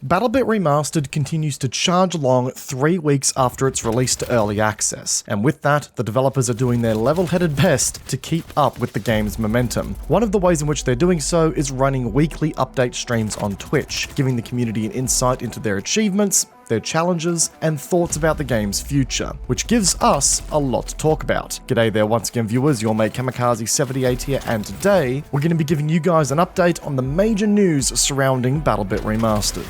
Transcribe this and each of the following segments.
BattleBit Remastered continues to charge along 3 weeks after its release to early access, and with that, the developers are doing their level-headed best to keep up with the game's momentum. One of the ways in which they're doing so is running weekly update streams on Twitch, giving the community an insight into their achievements, their challenges, and thoughts about the game's future, which gives us a lot to talk about. G'day there once again viewers, your mate Kamikaze78 here, and today we're going to be giving you guys an update on the major news surrounding BattleBit Remastered.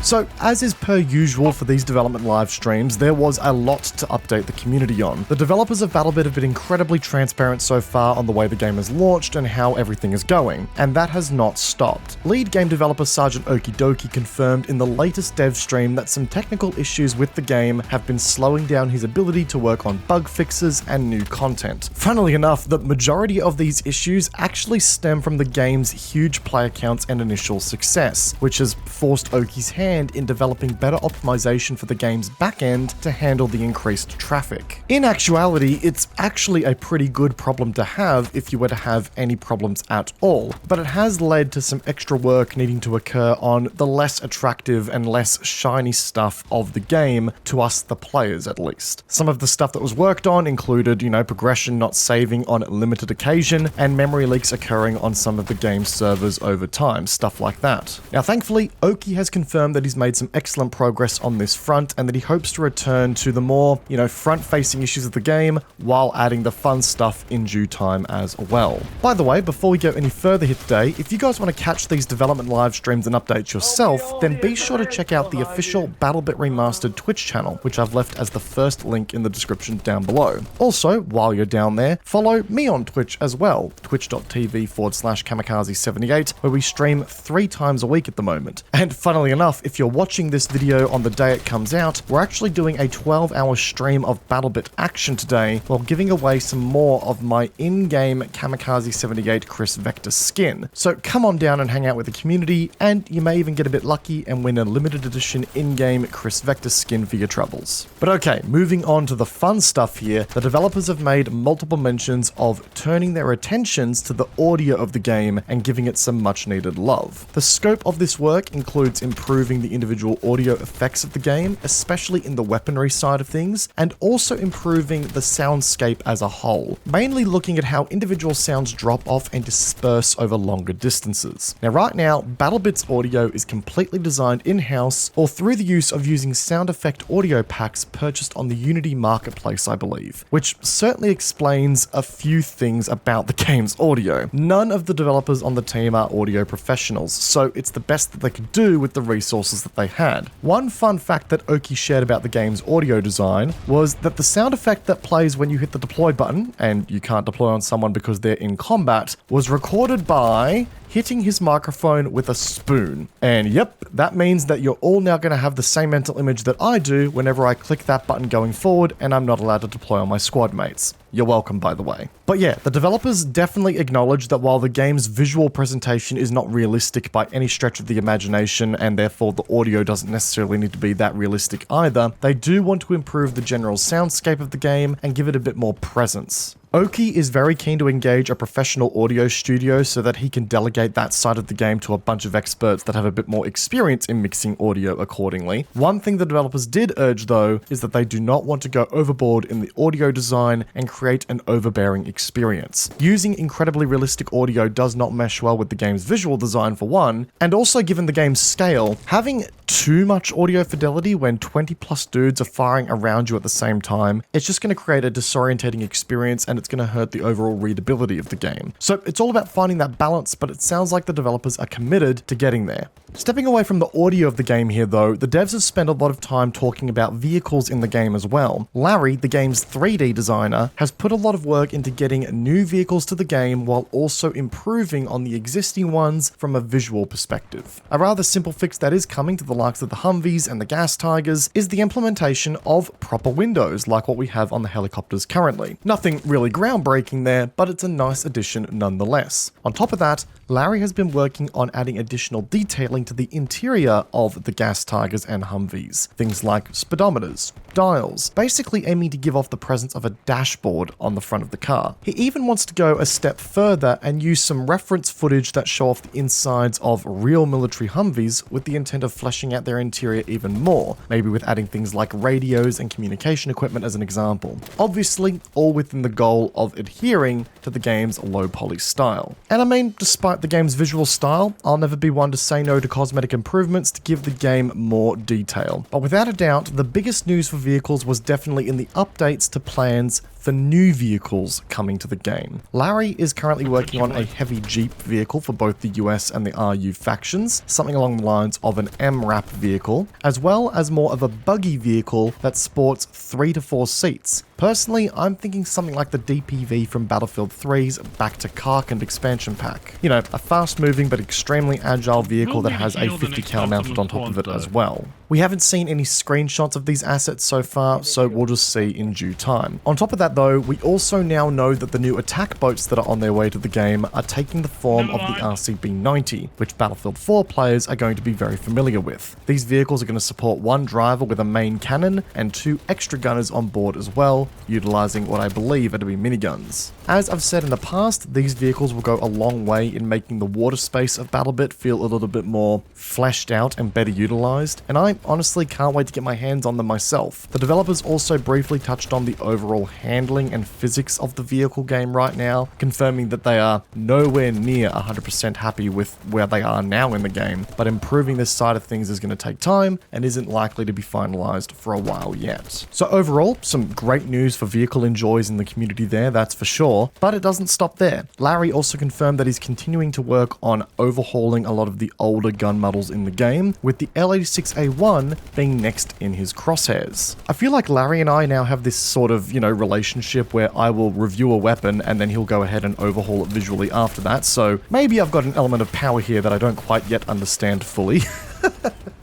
So, as is per usual for these development live streams, there was a lot to update the community on. The developers of BattleBit have been incredibly transparent so far on the way the game has launched and how everything is going, and that has not stopped. Lead game developer Sergeant Okidoki confirmed in the latest dev stream that some technical issues with the game have been slowing down his ability to work on bug fixes and new content. Funnily enough, the majority of these issues actually stem from the game's huge player counts and initial success, which has forced Oki's hand in developing better optimization for the game's backend to handle the increased traffic. In actuality, it's actually a pretty good problem to have if you were to have any problems at all, but it has led to some extra work needing to occur on the less attractive and less shiny stuff of the game, to us the players at least. Some of the stuff that was worked on included, progression not saving on limited occasion, and memory leaks occurring on some of the game's servers over time, stuff like that. Now thankfully, Oki has confirmed that he's made some excellent progress on this front, and that he hopes to return to the more, front-facing issues of the game while adding the fun stuff in due time as well. By the way, before we go any further here today, if you guys want to catch these development live streams and updates yourself, then be sure to check out the official BattleBit Remastered Twitch channel, which I've left as the first link in the description down below. Also, while you're down there, follow me on Twitch as well, twitch.tv/Kamikaze78, where we stream 3 times a week at the moment. And funnily enough, if you're watching this video on the day it comes out, we're actually doing a 12-hour stream of BattleBit action today while giving away some more of my in-game Kamikaze78 Chris Vector skin. So come on down and hang out with the community, and you may even get a bit lucky and win a limited edition in-game Chris Vector skin for your troubles. But okay, moving on to the fun stuff here, the developers have made multiple mentions of turning their attentions to the audio of the game and giving it some much needed love. The scope of this work includes improving the individual audio effects of the game, especially in the weaponry side of things, and also improving the soundscape as a whole, mainly looking at how individual sounds drop off and disperse over longer distances. Now right now, BattleBit's audio is completely designed in-house or through the use of using sound effect audio packs purchased on the Unity marketplace, I believe, which certainly explains a few things about the game's audio. None of the developers on the team are audio professionals, so it's the best that they could do with the resources that they had. One fun fact that Oki shared about the game's audio design was that the sound effect that plays when you hit the deploy button, and you can't deploy on someone because they're in combat, was recorded by hitting his microphone with a spoon. And yep, that means that you're all now going to have the same mental image that I do whenever I click that button going forward and I'm not allowed to deploy on my squad mates. You're welcome, by the way. But yeah, the developers definitely acknowledge that while the game's visual presentation is not realistic by any stretch of the imagination, and therefore the audio doesn't necessarily need to be that realistic either, they do want to improve the general soundscape of the game and give it a bit more presence. Oki is very keen to engage a professional audio studio so that he can delegate that side of the game to a bunch of experts that have a bit more experience in mixing audio accordingly. One thing the developers did urge though is that they do not want to go overboard in the audio design and create an overbearing experience. Using incredibly realistic audio does not mesh well with the game's visual design for one, and also given the game's scale, having too much audio fidelity when 20 plus dudes are firing around you at the same time, it's just going to create a disorientating experience and it's going to hurt the overall readability of the game. So it's all about finding that balance, but it sounds like the developers are committed to getting there. Stepping away from the audio of the game here though, the devs have spent a lot of time talking about vehicles in the game as well. Larry, the game's 3D designer, has put a lot of work into getting new vehicles to the game while also improving on the existing ones from a visual perspective. A rather simple fix that is coming to the likes of the Humvees and the Gas Tigers is the implementation of proper windows like what we have on the helicopters currently. Nothing really groundbreaking there, but it's a nice addition nonetheless. On top of that, Larry has been working on adding additional detailing to the interior of the Gas Tigers and Humvees. Things like speedometers, dials, basically aiming to give off the presence of a dashboard on the front of the car. He even wants to go a step further and use some reference footage that show off the insides of real military Humvees with the intent of fleshing out their interior even more, maybe with adding things like radios and communication equipment as an example. Obviously, all within the goal of adhering to the game's low poly style. And I mean, despite the game's visual style, I'll never be one to say no to cosmetic improvements to give the game more detail. But without a doubt, the biggest news for vehicles was definitely in the updates to plans for new vehicles coming to the game. Larry is currently working on a heavy Jeep vehicle for both the US and the RU factions, something along the lines of an MRAP vehicle, as well as more of a buggy vehicle that sports 3 to 4 seats. Personally, I'm thinking something like the DPV from Battlefield 3's Back to Karkand expansion pack. You know, a fast-moving but extremely agile vehicle that has a 50 cal mounted on top of it as well. We haven't seen any screenshots of these assets so far, so we'll just see in due time. On top of that though, we also now know that the new attack boats that are on their way to the game are taking the form of the RCB-90, which Battlefield 4 players are going to be very familiar with. These vehicles are going to support one driver with a main cannon and 2 extra gunners on board as well, utilizing what I believe are to be miniguns. As I've said in the past, these vehicles will go a long way in making the water space of BattleBit feel a little bit more fleshed out and better utilized, and I honestly can't wait to get my hands on them myself. The developers also briefly touched on the overall handling and physics of the vehicle game right now, confirming that they are nowhere near 100% happy with where they are now in the game, but improving this side of things is going to take time and isn't likely to be finalized for a while yet. So overall, some great news for vehicle enjoys in the community there, that's for sure, but it doesn't stop there. Larry also confirmed that he's continuing to work on overhauling a lot of the older gun models in the game, with the L86A1 being next in his crosshairs. I feel like Larry and I now have this sort of, relationship where I will review a weapon and then he'll go ahead and overhaul it visually after that, so maybe I've got an element of power here that I don't quite yet understand fully.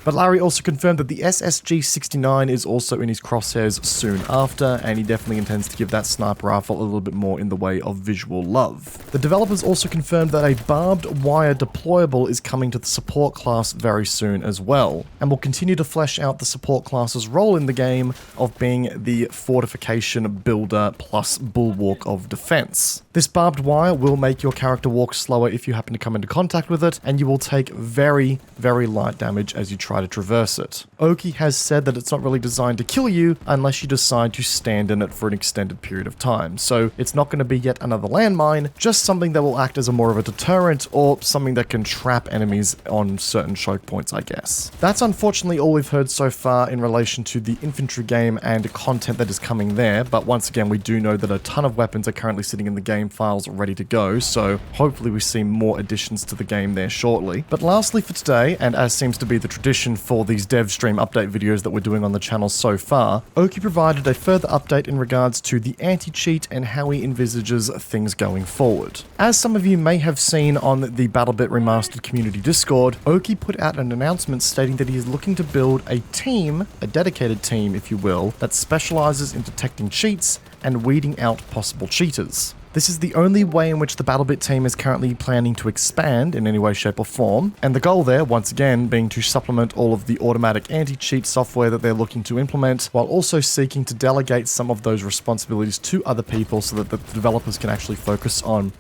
But Larry also confirmed that the SSG-69 is also in his crosshairs soon after, and he definitely intends to give that sniper rifle a little bit more in the way of visual love. The developers also confirmed that a barbed wire deployable is coming to the support class very soon as well, and will continue to flesh out the support class's role in the game of being the fortification builder plus bulwark of defense. This barbed wire will make your character walk slower if you happen to come into contact with it, and you will take very, very light damage as you try to traverse it. Oki has said that it's not really designed to kill you unless you decide to stand in it for an extended period of time, so it's not going to be yet another landmine, just something that will act as a more of a deterrent or something that can trap enemies on certain choke points, I guess. That's unfortunately all we've heard so far in relation to the infantry game and content that is coming there, but once again we do know that a ton of weapons are currently sitting in the game files ready to go, so hopefully we see more additions to the game there shortly. But lastly for today, and as seems to be the tradition for these dev stream update videos that we're doing on the channel so far, Oki provided a further update in regards to the anti-cheat and how he envisages things going forward. As some of you may have seen on the BattleBit Remastered community Discord, Oki put out an announcement stating that he is looking to build a team, a dedicated team if you will, that specializes in detecting cheats and weeding out possible cheaters. This is the only way in which the BattleBit team is currently planning to expand in any way, shape or form, and the goal there, once again, being to supplement all of the automatic anti-cheat software that they're looking to implement, while also seeking to delegate some of those responsibilities to other people so that the developers can actually focus on,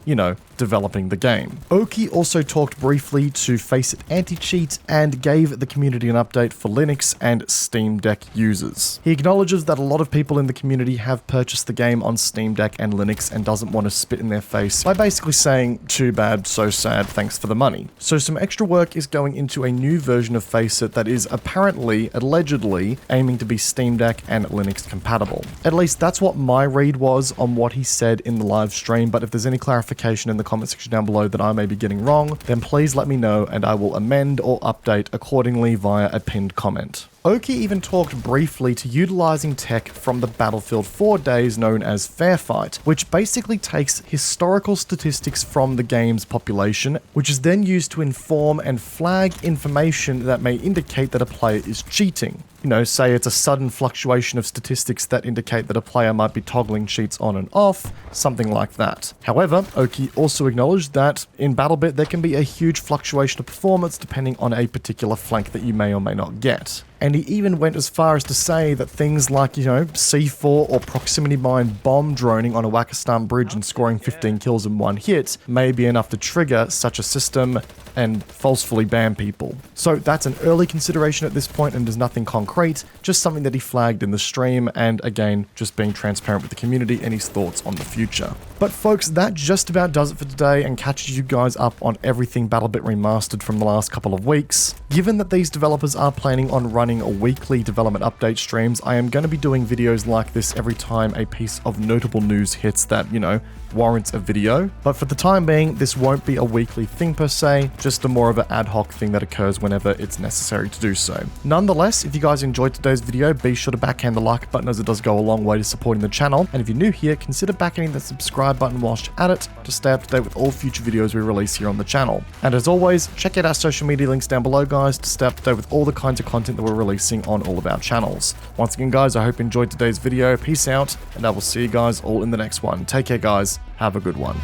developing the game. Oki also talked briefly to Faceit Anti-Cheat and gave the community an update for Linux and Steam Deck users. He acknowledges that a lot of people in the community have purchased the game on Steam Deck and Linux and doesn't want to spit in their face by basically saying, too bad, so sad, thanks for the money. So some extra work is going into a new version of Faceit that is apparently, allegedly, aiming to be Steam Deck and Linux compatible. At least that's what my read was on what he said in the live stream, but if there's any clarification in the comment section down below that I may be getting wrong, then please let me know and I will amend or update accordingly via a pinned comment. Oki even talked briefly to utilizing tech from the Battlefield 4 days known as Fair Fight, which basically takes historical statistics from the game's population, which is then used to inform and flag information that may indicate that a player is cheating. You know, say it's a sudden fluctuation of statistics that indicate that a player might be toggling cheats on and off, something like that. However, Oki also acknowledged that in BattleBit there can be a huge fluctuation of performance depending on a particular flank that you may or may not get. And he even went as far as to say that things like, you know, C4 or proximity mine bomb droning on a Wakistan bridge and scoring 15 kills in one hit may be enough to trigger such a system and falsely ban people. So that's an early consideration at this point and there's nothing concrete, just something that he flagged in the stream, and again, just being transparent with the community and his thoughts on the future. But folks, that just about does it for today and catches you guys up on everything BattleBit Remastered from the last couple of weeks. Given that these developers are planning on running a weekly development update streams, I am going to be doing videos like this every time a piece of notable news hits that, you know, warrants a video. But for the time being, this won't be a weekly thing per se, just a more of an ad hoc thing that occurs whenever it's necessary to do so. Nonetheless, if you guys enjoyed today's video, be sure to backhand the like button as it does go a long way to supporting the channel. And if you're new here, consider backhanding the subscribe button whilst you're at it to stay up to date with all future videos we release here on the channel. And as always, check out our social media links down below, guys, to stay up to date with all the kinds of content that we're releasing on all of our channels. Once again, guys, I hope you enjoyed today's video. Peace out, and I will see you guys all in the next one. Take care, guys. Have a good one.